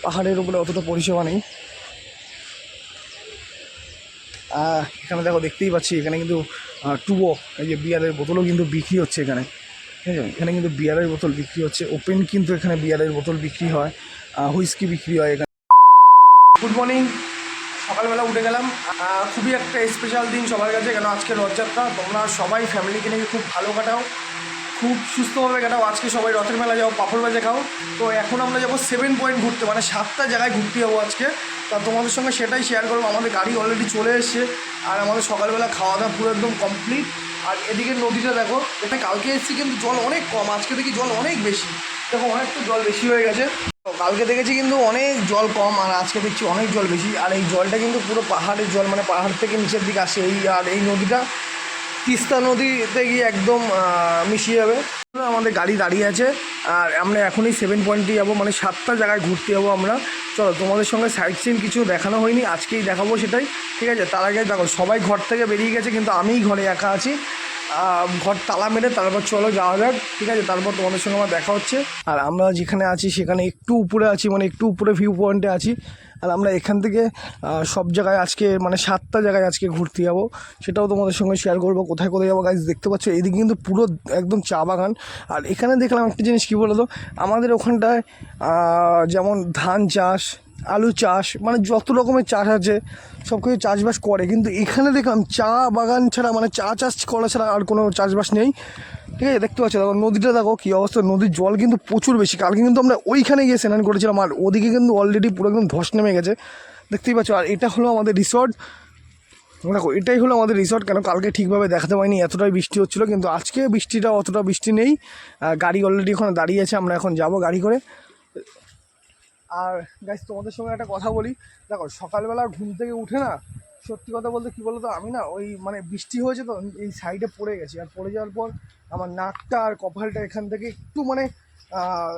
পাহাড়ের উপরে অতটা পরিষেবা নেই। এখানে দেখো দেখতেই পাচ্ছি এখানে কিন্তু টুবো, এই যে বিয়ারের বোতলও কিন্তু বিক্রি হচ্ছে এখানে, ঠিক আছে। এখানে কিন্তু বিয়ারের বোতল বিক্রি হচ্ছে, ওপেন কিন্তু এখানে বিয়ারের বোতল বিক্রি হয়, হুইস্কি বিক্রি হয় এখানে। গুড মর্নিং, সকালবেলা উঠে গেলাম। খুবই একটা স্পেশাল দিন সবার কাছে, কেন আজকে রথযাত্রা। তোমরা সবাই ফ্যামিলিকে নিয়ে খুব ভালো কাটাও, খুব সুস্থভাবে কাটাও। আজকে সবাই রথের মেলা যাও, পাঁপড় ভাজা খাও। তো এখন আমরা যাবো 7 পয়েন্ট ঘুরতে, মানে 7টা জায়গায় ঘুরতে যাবো আজকে। তা তোমাদের সঙ্গে সেটাই শেয়ার করবো। আমাদের গাড়ি অলরেডি চলে এসছে, আর আমাদের সকালবেলা খাওয়া দাওয়া পুরো একদম কমপ্লিট। আর এদিকে নদীটা দেখো, এটা কালকে এসেছি কিন্তু জল অনেক কম, আজকে দেখি জল অনেক বেশি। দেখো অনেকটা জল বেশি হয়ে গেছে। কালকে দেখেছি কিন্তু অনেক জল কম, আর আজকে দেখছি অনেক জল বেশি। আর এই জলটা কিন্তু পুরো পাহাড়ের জল, মানে পাহাড় থেকে নিচের দিকে আসে। আর এই নদীটা তিস্তা নদীতে গিয়ে একদম মিশিয়ে যাবে। আমাদের গাড়ি দাঁড়িয়ে আছে, আর আমরা এখনই 7 পয়েন্টে যাবো, মানে 7টা জায়গায় ঘুরতে যাবো আমরা। চলো, তোমাদের সঙ্গে সাইট সিন কিছু দেখানো হয়নি, আজকেই দেখাবো সেটাই, ঠিক আছে। তার আগে দেখো সবাই ঘর থেকে বেরিয়ে গেছে, কিন্তু আমিই ঘরে একা আছি। ঘর তালা মেরে তারপর চলো যাওয়া যাক, ঠিক আছে। তারপর তোমাদের সঙ্গে আমার দেখা হচ্ছে। আর আমরা যেখানে আছি সেখানে একটু উপরে আছি, মানে একটু উপরে ভিউ পয়েন্টে আছি। আর আমরা এখান থেকে সব জায়গায় আজকে, মানে 7টা জায়গায় আজকে ঘুরতে যাবো, সেটাও তোমাদের সঙ্গে শেয়ার করবো। কোথায় কোথায় যাবো গাইজ দেখতে পাচ্ছ, এদিকে কিন্তু পুরো একদম চা বাগান। আর এখানে দেখলাম একটা জিনিস, কী বলো তো, আমাদের ওখানটায় যেমন ধান চাষ, আলু চাষ, মানে যত রকমের চাষ আছে সব কিছু চাষবাস করে, কিন্তু এখানে দেখলাম চা বাগান ছাড়া, মানে চা চাষ করা ছাড়া আর কোনো চাষবাস নেই, ঠিক আছে। দেখতে পাচ্ছ, দেখো নদীটা দেখো কী অবস্থা, নদীর জল কিন্তু প্রচুর বেশি। কালকে কিন্তু আমরা ওইখানে গিয়ে স্নান করেছিলাম, আর ওদিকে কিন্তু অলরেডি পুরো একদম ধস নেমে গেছে, দেখতেই পাচ্ছ। আর এটা হলো আমাদের রিসর্ট, দেখো এটাই হলো আমাদের রিসর্ট। কেন কালকে ঠিকভাবে দেখাতে পারিনি, এতটাই বৃষ্টি হচ্ছিলো, কিন্তু আজকে বৃষ্টিটা অতটা বৃষ্টি নেই। গাড়ি অলরেডি ওখানে দাঁড়িয়ে আছে, আমরা এখন যাব গাড়ি করে। আর গাইস তোমাদের সঙ্গে একটা কথা বলি, দেখো সকালবেলা ঘুম থেকে উঠে না, সত্যি কথা বলতে কী বলতো, আমি না ওই মানে বৃষ্টি হয়েছে তো এই সাইডে পড়ে গেছি। আর পড়ে যাওয়ার পর আমার নাকটা আর কপালটা এখান থেকে একটু মানে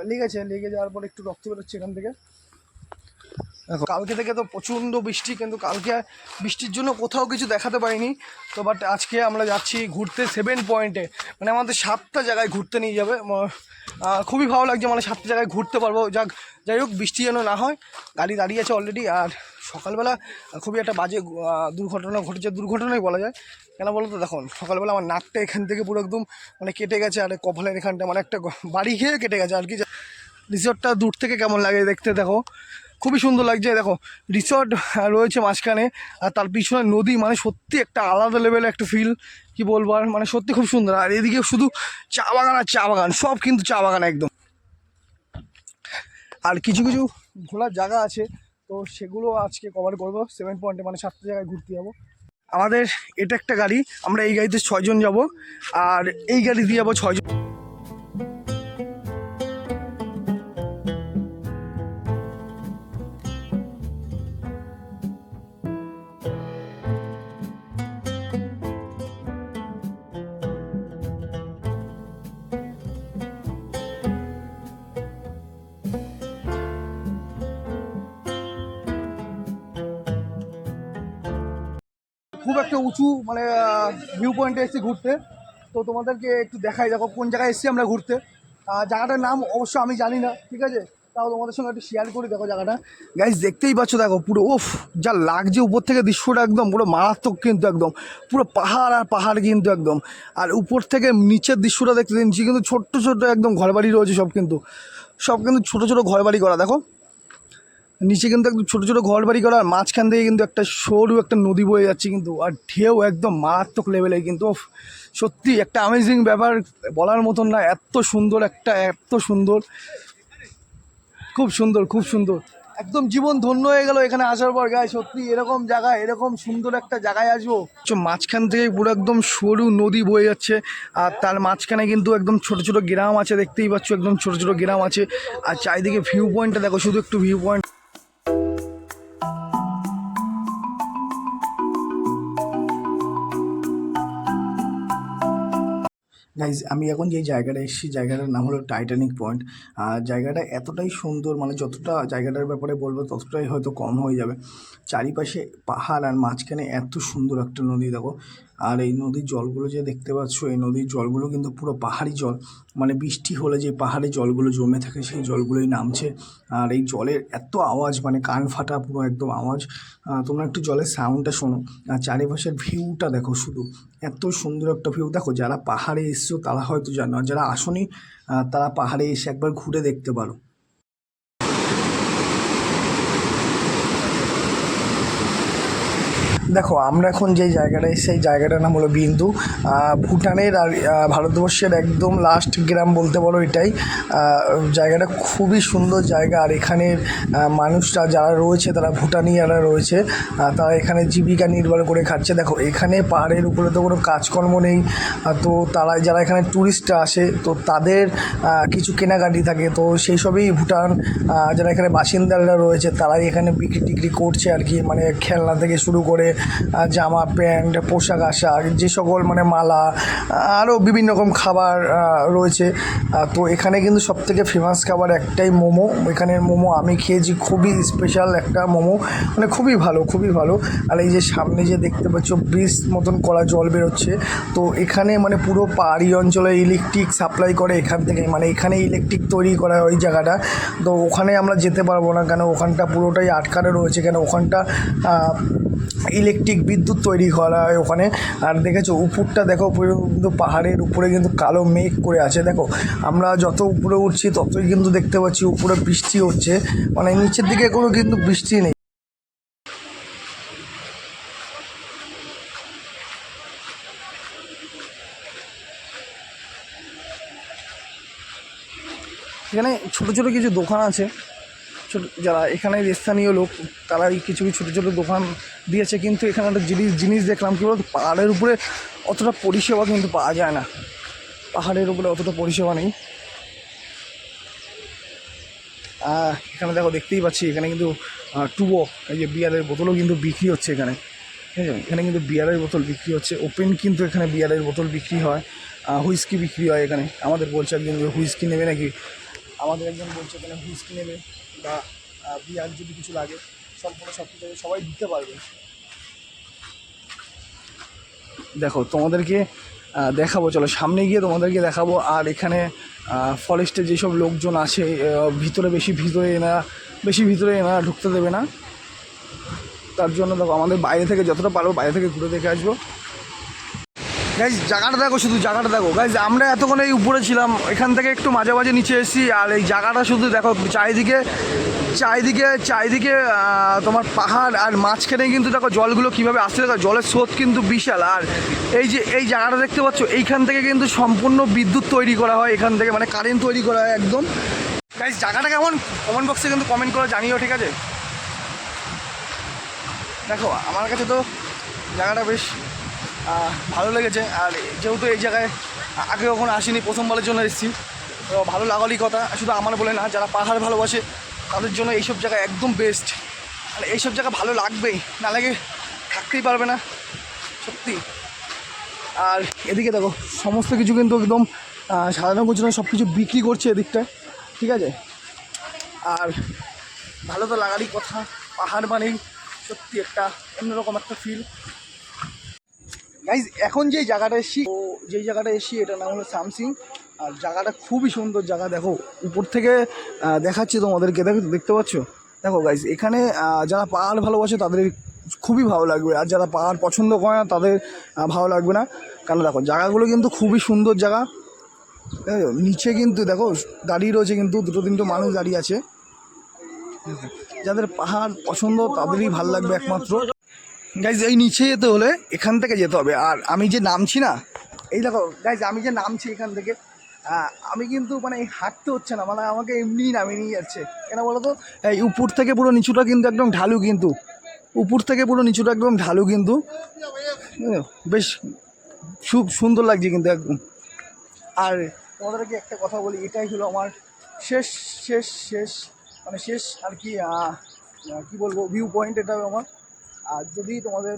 লেগেছে, লেগে যাওয়ার পর একটু রক্ত বেরোচ্ছে এখান থেকে। দেখো কালকে থেকে তো প্রচণ্ড বৃষ্টি, কিন্তু কালকে বৃষ্টির জন্য কোথাও কিছু দেখাতে পারিনি। তো বাট আজকে আমরা যাচ্ছি ঘুরতে 7 পয়েন্টে, মানে আমাদের 7টা জায়গায় ঘুরতে নিয়ে যাবে। খুবই ভালো লাগছে, মানে 7টা জায়গায় ঘুরতে পারবো। যাই হোক, বৃষ্টি যেন না হয়। গাড়ি দাঁড়িয়ে আছে অলরেডি। আর সকালবেলা খুবই একটা বাজে দুর্ঘটনা ঘটেছে, দুর্ঘটনাই বলা যায়। কেন বলো তো, দেখুন সকালবেলা আমার নাকটা এখান থেকে পুরো একদম মানে কেটে গেছে, আর কপালের এখানটা মানে একটা বাড়ি খেয়ে কেটে গেছে আর কি। রিসর্টটা দূর থেকে কেমন লাগে দেখতে, দেখো খুবই সুন্দর লাগছে। দেখো রিসর্ট রয়েছে মাঝখানে, আর তার পিছনে নদী, মানে সত্যি একটা আলাদা লেভেলের একটা ফিল, কি বলবো আর, মানে সত্যি খুব সুন্দর। আর এদিকে শুধু চা বাগান আর চা বাগান, সব কিন্তু চা বাগান একদম। আর কিছু কিছু ঘোরার জায়গা আছে, তো সেগুলো আজকে কভার করবো 7 পয়েন্টে, মানে 7টা জায়গায় ঘুরতে যাবো। আমাদের এটা একটা গাড়ি, আমরা এই গাড়িতে 6 জন যাবো, আর এই গাড়ি দিয়ে যাবো 6 জন। খুব একটা উঁচু মানে ভিউ পয়েন্টে এসেছি ঘুরতে, তো তোমাদেরকে একটু দেখাই। দেখো কোন জায়গায় এসেছি আমরা ঘুরতে, জায়গাটার নাম অবশ্য আমি জানি না, ঠিক আছে, তাও তোমাদের সঙ্গে একটু শেয়ার করি। দেখো জায়গাটা গাইস দেখতেই পাচ্ছ, দেখো পুরো ওফ যা লাগছে উপর থেকে দৃশ্যটা, একদম পুরো মারাত্মক কিন্তু, একদম পুরো পাহাড় আর পাহাড় কিন্তু একদম। আর উপর থেকে নিচের দৃশ্যটা দেখতে দিচ্ছি, কিন্তু ছোট্ট ছোট্ট একদম ঘরবাড়ি রয়েছে, সব কিন্তু ছোটো ছোটো ঘরবাড়ি করা। দেখো নিচে কিন্তু একদম ছোটো ছোটো ঘর বাড়ি করা, আর মাঝখান থেকে কিন্তু একটা সরু একটা নদী বয়ে যাচ্ছে কিন্তু, আর ঢেউ একদম মারাত্মক লেভেলে কিন্তু। সত্যি একটা অ্যামেজিং ব্যাপার, বলার মতন না, এত সুন্দর একটা, এত সুন্দর, খুব সুন্দর, খুব সুন্দর, একদম জীবন ধন্য হয়ে গেল এখানে আসার পর। গায়ে সত্যি এরকম জায়গায়, এরকম সুন্দর একটা জায়গায় আসবো। মাঝখান থেকে পুরো একদম সরু নদী বয়ে যাচ্ছে, আর তার মাঝখানে কিন্তু একদম ছোট ছোট গ্রাম আছে, দেখতেই পাচ্ছ একদম ছোট ছোট গ্রাম আছে। আর চারিদিকে ভিউ পয়েন্টটা দেখো, শুধু একটু ভিউ পয়েন্ট। গাইজ আমি এখন যে জায়গাটা এসেছি, জায়গাটার নাম হলো টাইটানিক পয়েন্ট। আর জায়গাটা এতটাই সুন্দর, মানে যতটা জায়গাটার ব্যাপারে বলবো ততটাই হয়তো কম হয়ে যাবে। চারিপাশে পাহাড়, আর মাঝখানে এত সুন্দর একটা নদী। দেখো আর এই নদীর জলগুলো যে দেখতে পাচ্ছ, এই নদীর জলগুলো কিন্তু পুরো পাহাড়ি জল, মানে বৃষ্টি হলে যে পাহাড়ি জলগুলো জমে থাকে সেই জলগুলোই নামছে। আর এই জলের এত আওয়াজ, মানে কান ফাটা পুরো একদম আওয়াজ। তোমরা একটু জলের সাউন্ডটা শোনো, আর চারিপাশের ভিউটা দেখো, শুধু এত সুন্দর একটা ভিউ। দেখো, যারা পাহাড়ে এসছো তারা হয়তো জানো, আর যারা আসোনি তারা পাহাড়ে এসে একবার ঘুরে দেখতে পারো। দেখো, আমরা এখন যেই জায়গাটায়, সেই জায়গাটার নাম হলো বিন্দু। ভুটানের আর ভারতবর্ষের একদম লাস্ট গ্রাম বলতে পারো এটাই। জায়গাটা খুবই সুন্দর জায়গা। আর এখানের মানুষরা যারা রয়েছে, তারা ভুটানিয়ারা রয়েছে, তারা এখানে জীবিকা নির্বাহ করে খাচ্ছে। দেখো, এখানে পাহাড়ের উপরে তো কোনো কাজকর্ম নেই, তো তারা যারা এখানে ট্যুরিস্টরা আসে, তো তাদের কিছু কেনাকাটি থাকে, তো সেই সবই ভুটান যারা এখানে বাসিন্দারা রয়েছে তারাই এখানে বিক্রি টিক্রি করছে আর কি। মানে খেলনা থেকে শুরু করে জামা প্যান্ট, পোশাক আশাক, যে সকল মানে মালা, আরও বিভিন্ন রকম খাবার রয়েছে। তো এখানে কিন্তু সবথেকে ফেমাস খাবার একটাই, মোমো। এখানের মোমো আমি খেয়েছি, খুবই স্পেশাল একটা মোমো, মানে খুবই ভালো, খুবই ভালো। আর এই যে সামনে যে দেখতে পাচ্ছ ব্রিজ মতন করা জল বেরোচ্ছে, তো এখানে মানে পুরো পাহাড়ি অঞ্চলে ইলেকট্রিক সাপ্লাই করে এখান থেকে, মানে এখানে ইলেকট্রিক তৈরি করা ওই জায়গাটা। তো ওখানে আমরা যেতে পারবো না, কেন ওখানটা পুরোটাই আটকানো রয়েছে, কেন ওখানটা ইলেকট্রিক বিদ্যুৎ তৈরি করা হয় ওখানে। আর দেখেছো উপরটা দেখো, পুরো কিন্তু পাহাড়ের উপরে কিন্তু কালো মেঘ করে আছে। দেখো, আমরা যত উপরে উঠছি ততই কিন্তু দেখতে পাচ্ছি উপরে বৃষ্টি হচ্ছে, মানে নিচের দিকে কোনো কিন্তু বৃষ্টি নেই। এখানে ছোটো ছোটো কিছু দোকান আছে, ছোটো যারা এখানের স্থানীয় লোক তারাই কিছু কিছু ছোটো ছোটো দোকান দিয়েছে। কিন্তু এখানে একটা জিনিস দেখলাম, কী বলতো, পাহাড়ের উপরে অতটা পরিষেবা কিন্তু পাওয়া যায় না, পাহাড়ের উপরে অতটা পরিষেবা নেই। এখানে দেখো, দেখতেই পাচ্ছি এখানে কিন্তু টুবো, এই যে বিয়ারের বোতলও কিন্তু বিক্রি হচ্ছে এখানে, ঠিক আছে। এখানে কিন্তু বিয়ারের বোতল বিক্রি হচ্ছে, ওপেন কিন্তু এখানে বিয়ারের বোতল বিক্রি হয়, হুইস্কি বিক্রি হয় এখানে। আমাদের বলছে একজন যে হুইস্কি নেবে নাকি, আমাদের একজন বলছে এখানে হুইস্কি নেবে বা বিয়ার যদি কিছু লাগে, সম্পূর্ণ সব কিছু সবাই দিতে পারবে। দেখো, তোমাদেরকে দেখাবো, চলো সামনে গিয়ে তোমাদেরকে দেখাবো। আর এখানে ফরেস্টে যেসব লোকজন আছে, ভিতরে বেশি ভিতরে এনারা ঢুকতে দেবে না। তার জন্য দেখো, আমাদের বাইরে থেকে যতটা পারবো বাইরে থেকে ঘুরে দেখে আসবো। গাইজ জায়গাটা দেখো, শুধু জায়গাটা দেখো গাইজ। আমরা এতক্ষণ এই উপরে ছিলাম, এখান থেকে একটু মাঝে মাঝে নিচে এসেছি। আর এই জায়গাটা শুধু দেখো, চারিদিকে চারিদিকে চারিদিকে তোমার পাহাড়, আর মাঝখানে কিন্তু দেখো জলগুলো কীভাবে আসছে, দেখো জলের স্রোত কিন্তু বিশাল। আর এই যে এই জায়গাটা দেখতে পাচ্ছ, এইখান থেকে কিন্তু সম্পূর্ণ বিদ্যুৎ তৈরি করা হয়, এখান থেকে মানে কারেন্ট তৈরি করা হয় একদম। গাইজ জায়গাটা কেমন কমেন্ট বক্সে কিন্তু কমেন্ট করে জানিও, ঠিক আছে। দেখো, আমার কাছে তো জায়গাটা বেশ ভালো লেগেছে। আর যেহেতু এই জায়গায় আগে কখনো আসিনি, প্রথমবারের জন্য এসেছি, তো ভালো লাগারই কথা। শুধু আমার বলে না, যারা পাহাড় ভালোবাসে তাদের জন্য এইসব জায়গা একদম বেস্ট। মানে এইসব জায়গা ভালো লাগবেই, না লাগে থাকতেই পারবে না সত্যি। আর এদিকে দেখো, সমস্ত কিছু কিন্তু একদম সাধারণ জন্য সব কিছু বিক্রি করছে এদিকটায়, ঠিক আছে। আর ভালো তো লাগারই কথা, পাহাড় মানেই সত্যি একটা অন্যরকম একটা ফিল। গাইজ এখন যেই জায়গাটা এসেছি, তো যেই জায়গাটা এসেছি এটার নাম হলো সামসিং। আর জায়গাটা খুবই সুন্দর জায়গা। দেখো, উপর থেকে দেখাচ্ছি তোমাদেরকে, দেখতে পাচ্ছ। দেখো গাইজ, এখানে যারা পাহাড় ভালোবাসে তাদের খুবই ভালো লাগবে, আর যারা পাহাড় পছন্দ করে না তাদের ভালো লাগবে না। কারণ দেখো, জায়গাগুলো কিন্তু খুবই সুন্দর জায়গা। নিচে কিন্তু দেখো দাঁড়িয়ে রয়েছে কিন্তু দুটো তিনটে মানুষ দাঁড়িয়ে আছে। যাদের পাহাড় পছন্দ তাদেরই ভালো লাগবে একমাত্র। গাইজ, এই নিচে যেতে হলে এখান থেকে যেতে হবে। আর আমি যে নামছি না, এই দেখো গাইজ, আমি যে নামছি এখান থেকে, আমি কিন্তু মানে হাঁটতে হচ্ছে না, মানে আমাকে এমনিই নামিয়ে নিয়ে যাচ্ছে। কেন বলো তো, এই উপর থেকে পুরো নিচুটা কিন্তু একদম ঢালু, কিন্তু উপর থেকে পুরো নিচুটা একদম ঢালু কিন্তু, বেশ খুব সুন্দর লাগছে কিন্তু একদম। আর তোমাদেরকে একটা কথা বলি, এটাই হলো আমার শেষ শেষ শেষ মানে শেষ আর কি, কী বলবো, ভিউ পয়েন্ট এটাও আমার। আর যদি তোমাদের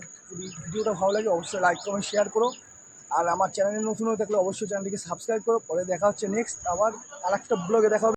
ভিডিওটা ভালো লাগে অবশ্যই লাইক কমেন্ট শেয়ার করো। আর আমার চ্যানেলে নতুন হয়ে থাকলে অবশ্যই চ্যানেলটিকে সাবস্ক্রাইব করো। পরে দেখা হচ্ছে নেক্সট আবার আর একটা ব্লগে দেখা হবে।